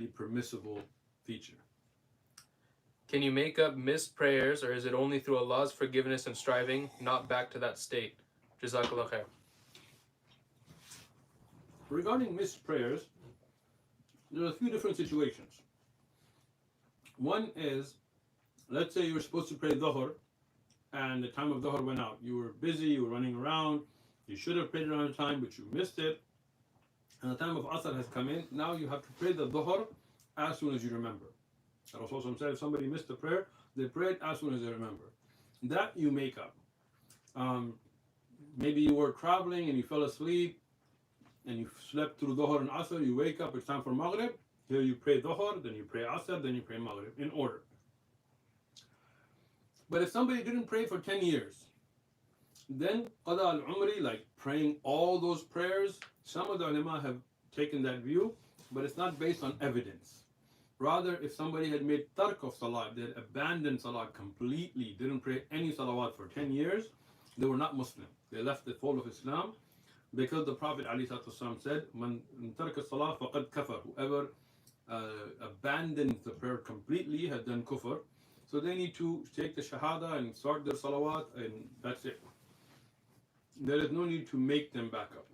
definitely permissible feature. Can you make up missed prayers, or is it only through Allah's forgiveness and striving, not back to that state? Jazakallah khair. Regarding missed prayers, there are a few different situations. One is, let's say you were supposed to pray Dhuhr and the time of Dhuhr went out. You were busy, you were running around, you should have prayed around the time, but you missed it. And the time of Asr has come in. Now you have to pray the Dhuhr as soon as you remember. Rasulullah said if somebody missed the prayer, they prayed as soon as they remember. That you make up. Maybe you were traveling and you fell asleep and you slept through Dhuhr and Asr, you wake up, it's time for Maghrib. Here you pray Dhuhr, then you pray Asr, then you pray Maghrib in order. But if somebody didn't pray for 10 years, then Qada al-Umri, like praying all those prayers, some of the ulama have taken that view, but it's not based on evidence. Rather, if somebody had made tark of salat, they had abandoned salat completely, didn't pray any salawat for 10 years, they were not Muslim. They left the fold of Islam because the Prophet ﷺ said, Man tarka salat faqad kafar. Whoever abandons the prayer completely has done kufr. So they need to take the shahada and start their salawat, and that's it. There is no need to make them back up.